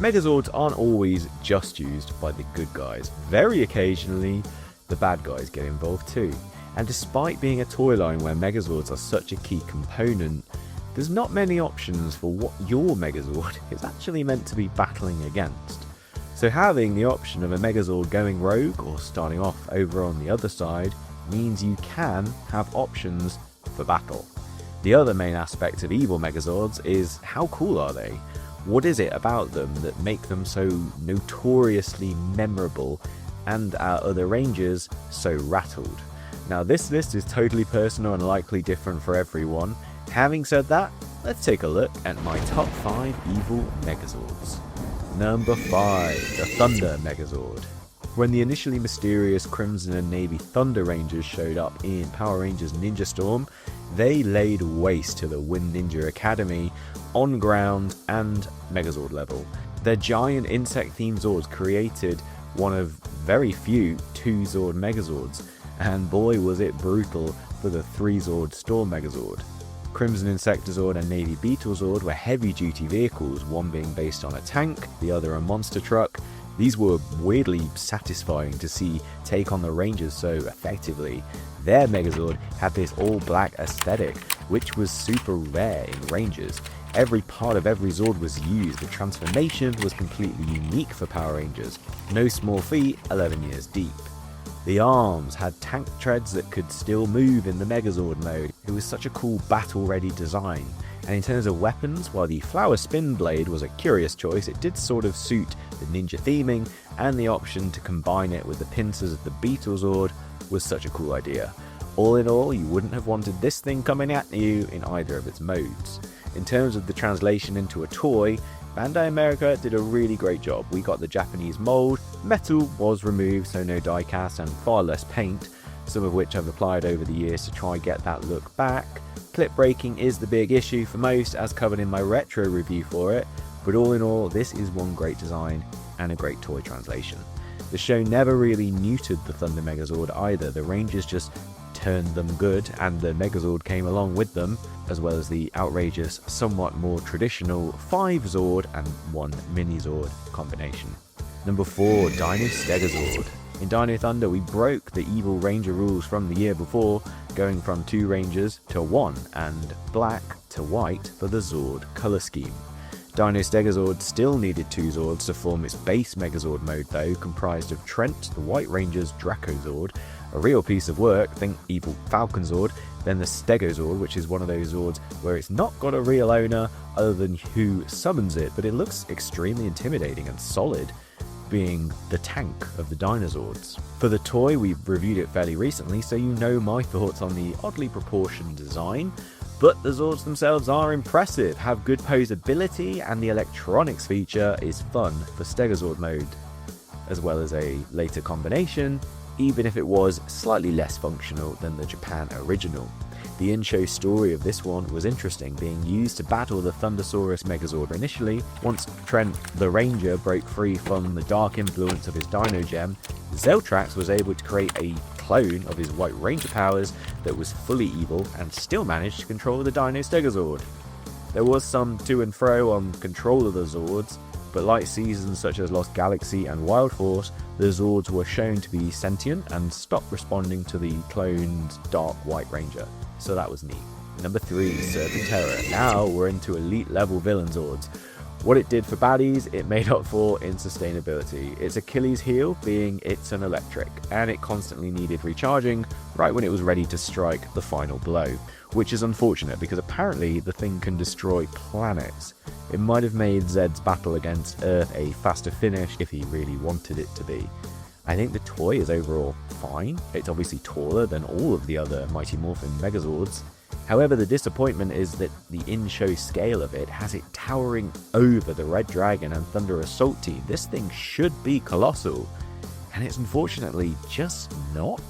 Megazords aren't always just used by the good guys. Very occasionally, the bad guys get involved too. And despite being a toy line where Megazords are such a key component, there's not many options for what your Megazord is actually meant to be battling against. So having the option of a Megazord going rogue or starting off over on the other side means you can have options for battle. The other main aspect of Evil Megazords is how cool are they? What is it about them that make them so notoriously memorable and our other rangers so rattled? Now this list is totally personal and likely different for everyone. Having said that, let's take a look at my top 5 Evil Megazords. Number 5, the Thunder Megazord. When the initially mysterious Crimson and Navy Thunder Rangers showed up in Power Rangers Ninja Storm, they laid waste to the Wind Ninja Academy on ground and Megazord level. Their giant insect-themed Zords created one of very few 2-Zord Megazords, and boy was it brutal for the 3-Zord Storm Megazord. Crimson Insectazord and Navy Beetlezord were heavy-duty vehicles, one being based on a tank, the other a monster truck. These were weirdly satisfying to see take on the Rangers so effectively. Their Megazord had this all-black aesthetic, which was super rare in Rangers. Every part of every Zord was used, the transformation was completely unique for Power Rangers. No small feat, 11 years deep. The arms had tank treads that could still move in the Megazord mode. It was such a cool battle-ready design. And in terms of weapons, while the Flower Spin Blade was a curious choice, it did sort of suit the ninja theming, and the option to combine it with the pincers of the Beetlezord was such a cool idea. All in all, you wouldn't have wanted this thing coming at you in either of its modes. In terms of the translation into a toy, Bandai America did a really great job. We got the Japanese mold, metal was removed so no die cast and far less paint, some of which I've applied over the years to try get that look back. Clip breaking is the big issue for most, as covered in my retro review for it, but all in all this is one great design and a great toy translation. The show never really neutered the Thunder Megazord either, the Rangers just turned them good and the Megazord came along with them, as well as the outrageous, somewhat more traditional 5 Zord and 1 Mini Zord combination. Number 4, Dino Stegazord. In Dino Thunder we broke the Evil Ranger rules from the year before, going from 2 Rangers to 1 and black to white for the Zord colour scheme. Dino Stegazord still needed 2 Zords to form its base Megazord mode though, comprised of Trent, the White Ranger's Dracozord, a real piece of work, think Evil Falconzord, then the Stegozord, which is one of those Zords where it's not got a real owner other than who summons it, but it looks extremely intimidating and solid, being the tank of the Dinozords. For the toy, we've reviewed it fairly recently, so you know my thoughts on the oddly proportioned design, but the Zords themselves are impressive, have good posability, and the electronics feature is fun for Stegozord mode, as well as a later combination, even if it was slightly less functional than the Japan original. The in-show story of this one was interesting, being used to battle the Thundersaurus Megazord initially. Once Trent the Ranger broke free from the dark influence of his Dino Gem, Zeltrax was able to create a clone of his White Ranger powers that was fully evil and still managed to control the Dino Stegozord. There was some to and fro on control of the Zords, but like seasons such as Lost Galaxy and Wild Force, the Zords were shown to be sentient and stopped responding to the cloned Dark White Ranger, so that was neat. Number 3, Serpentera. Now we're into elite level villain Zords. What it did for baddies, it made up for in sustainability. Its Achilles heel being it's an electric, and it constantly needed recharging right when it was ready to strike the final blow, which is unfortunate because apparently the thing can destroy planets. It might have made Zed's battle against Earth a faster finish if he really wanted it to be. I think the toy is overall fine. It's obviously taller than all of the other Mighty Morphin Megazords. However, the disappointment is that the in-show scale of it has it towering over the Red Dragon and Thunder Assault team. This thing should be colossal, and it's unfortunately just not.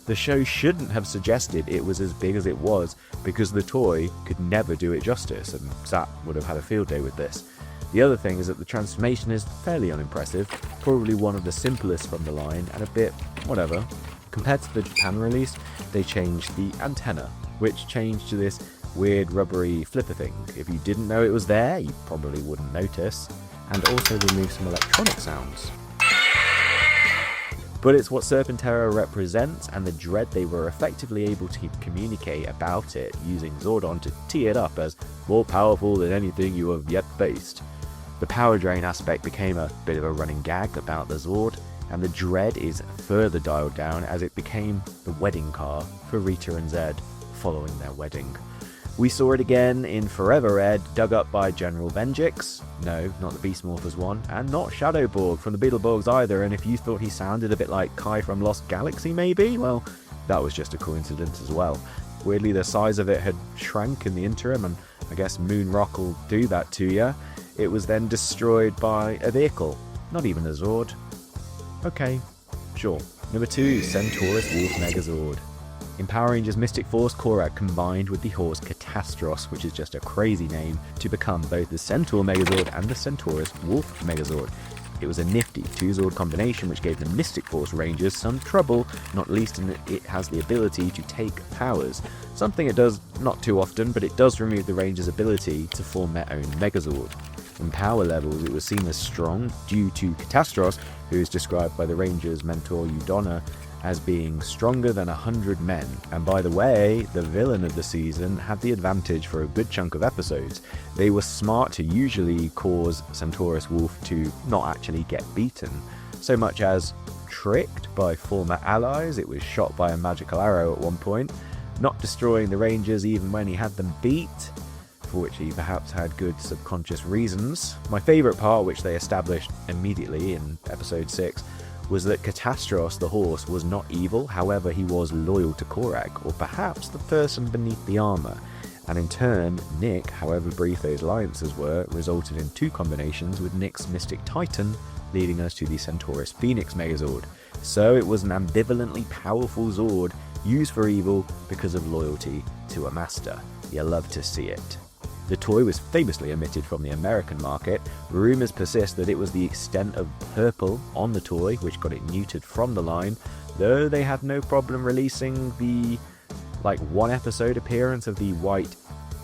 The show shouldn't have suggested it was as big as it was, because the toy could never do it justice, and Zap would have had a field day with this. The other thing is that the transformation is fairly unimpressive, probably one of the simplest from the line, and a bit whatever. Compared to the Japan release, they changed the antenna, which changed to this weird rubbery flipper thing. If you didn't know it was there, you probably wouldn't notice. and also remove some electronic sounds. But it's what Serpentera represents and the dread they were effectively able to communicate about it, using Zordon to tee it up as more powerful than anything you have yet faced. The power drain aspect became a bit of a running gag about the Zord, and the dread is further dialed down as it became the wedding car for Rita and Zed following their wedding. We saw it again in Forever Red, dug up by General Venjix. No, not the Beast Morphers one, and not Shadowborg from the Beetleborgs either, and if you thought he sounded a bit like Kai from Lost Galaxy maybe, well, that was just a coincidence as well. Weirdly, the size of it had shrank in the interim, and I guess Moonrock will do that to you. It was then destroyed by a vehicle, not even a Zord. Okay, sure. Number 2, Centaurus Wolf Megazord. In Power Rangers Mystic Force, Korak combined with the horse Catastros, which is just a crazy name, to become both the Centaur Megazord and the Centaurus Wolf Megazord. It was a nifty 2-Zord combination which gave the Mystic Force Rangers some trouble, not least in that it has the ability to take powers. Something it does not too often, but it does remove the Rangers' ability to form their own Megazord. In power levels, it was seen as strong due to Catastros, who is described by the Rangers' mentor Udonna as being stronger than 100 men. And by the way, the villain of the season had the advantage for a good chunk of episodes. They were smart to usually cause Centaurus Wolf to not actually get beaten, so much as tricked by former allies. It was shot by a magical arrow at one point, not destroying the Rangers even when he had them beat, for which he perhaps had good subconscious reasons. My favourite part, which they established immediately in episode 6, was that Catastros the horse was not evil, however he was loyal to Korak, or perhaps the person beneath the armour. And in turn, Nick, however brief those alliances were, resulted in 2 combinations with Nick's Mystic Titan, leading us to the Centaurus Phoenix Megazord. So it was an ambivalently powerful Zord, used for evil because of loyalty to a master. You love to see it. The toy was famously omitted from the American market. Rumours persist that it was the extent of purple on the toy which got it neutered from the line, though they had no problem releasing the 1 episode appearance of the white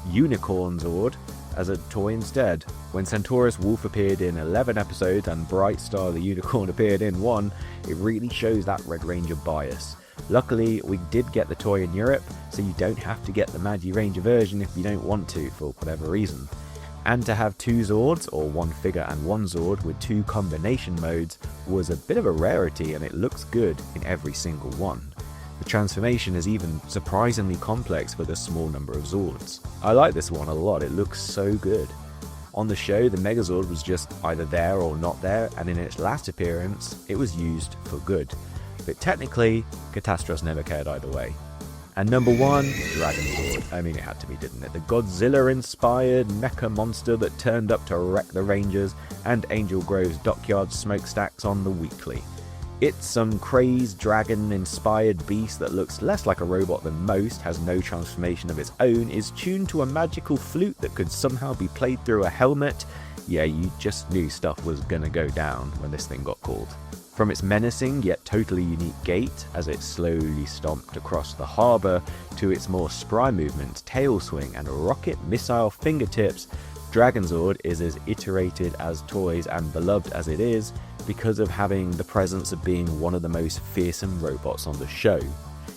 Unicorn Zord as a toy instead. When Centaurus Wolf appeared in 11 episodes and Bright Star the Unicorn appeared in 1, it really shows that Red Ranger bias. Luckily, we did get the toy in Europe, so you don't have to get the Magi Ranger version if you don't want to, for whatever reason. And to have 2 Zords, or 1 figure and 1 Zord with 2 combination modes, was a bit of a rarity, and it looks good in every single one. The transformation is even surprisingly complex for the small number of Zords. I like this one a lot, it looks so good. On the show, the Megazord was just either there or not there, and in its last appearance, it was used for good. But technically, Catastros never cared either way. And number 1, Dragonzord. I mean, it had to be, didn't it? The Godzilla-inspired mecha monster that turned up to wreck the Rangers and Angel Grove's dockyard smokestacks on the weekly. It's some crazed dragon-inspired beast that looks less like a robot than most, has no transformation of its own, is tuned to a magical flute that could somehow be played through a helmet. Yeah, you just knew stuff was gonna go down when this thing got called. From its menacing yet totally unique gait as it slowly stomped across the harbour, to its more spry movements, tail swing and rocket missile fingertips, Dragonzord is as iterated as toys and beloved as it is because of having the presence of being one of the most fearsome robots on the show.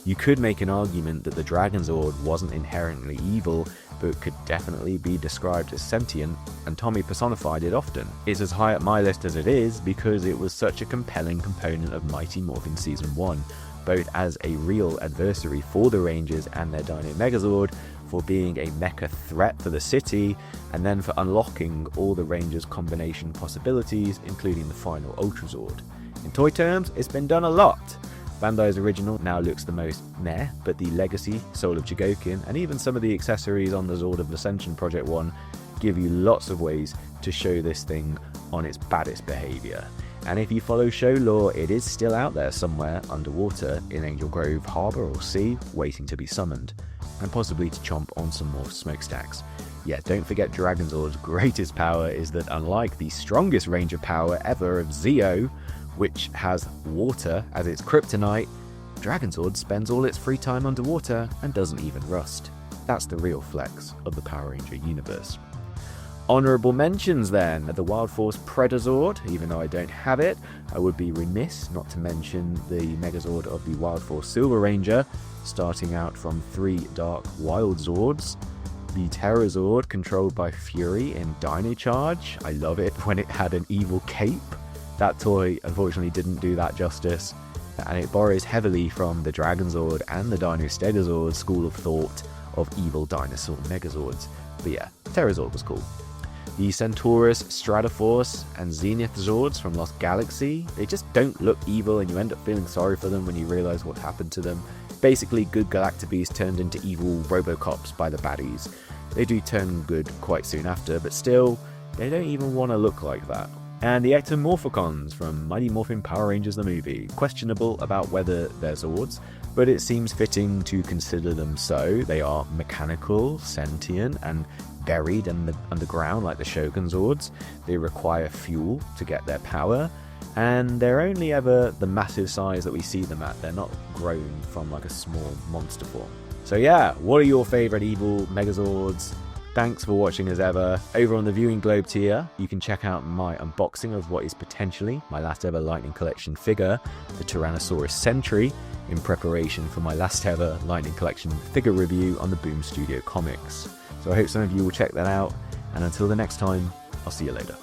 You could make an argument that the Dragonzord wasn't inherently evil, but could definitely be described as sentient, and Tommy personified it often. It's as high up my list as it is because it was such a compelling component of Mighty Morphin Season 1, both as a real adversary for the Rangers and their Dino Megazord, for being a mecha threat for the city, and then for unlocking all the Rangers' combination possibilities, including the final Ultrazord. In toy terms, it's been done a lot. Bandai's original now looks the most meh, but the Legacy, Soul of Chogokin, and even some of the accessories on the Zord of Ascension Project 1 give you lots of ways to show this thing on its baddest behaviour. And if you follow show lore, it is still out there somewhere underwater in Angel Grove Harbour or Sea, waiting to be summoned, and possibly to chomp on some more smokestacks. Yeah, don't forget Dragonzord's greatest power is that unlike the strongest Ranger power ever of Zeo, which has water as its kryptonite, Dragonzord spends all its free time underwater and doesn't even rust. That's the real flex of the Power Ranger universe. Honourable mentions then, the Wild Force Ptera Zord, even though I don't have it, I would be remiss not to mention the Megazord of the Wild Force Silver Ranger, starting out from 3 Dark Wild Zords. The Ptera Zord, controlled by Fury in Dino Charge. I love it when it had an evil cape. That toy unfortunately didn't do that justice, and it borrows heavily from the Dragonzord and the Dino Stegosaur school of thought of evil dinosaur Megazords. But yeah, Ptera Zord was cool. The Centaurus, Stratoforce, and Zenith Zords from Lost Galaxy, they just don't look evil and you end up feeling sorry for them when you realise what happened to them. Basically, good Galactabees turned into evil Robocops by the baddies. They do turn good quite soon after, but still, they don't even want to look like that. And the Ectomorphicons from Mighty Morphin Power Rangers the movie. Questionable about whether they're Zords, but it seems fitting to consider them so. They are mechanical, sentient, and buried in the underground like the Shogun Zords. They require fuel to get their power, and they're only ever the massive size that we see them at. They're not grown from like a small monster form. So yeah, what are your favourite Evil Megazords? Thanks for watching as ever. Over on the Viewing Globe tier, you can check out my unboxing of what is potentially my last ever Lightning Collection figure, the Tyranosarus Sentry, in preparation for my last ever Lightning Collection figure review on the Boom Studio Comics. So I hope some of you will check that out, and until the next time, I'll see you later.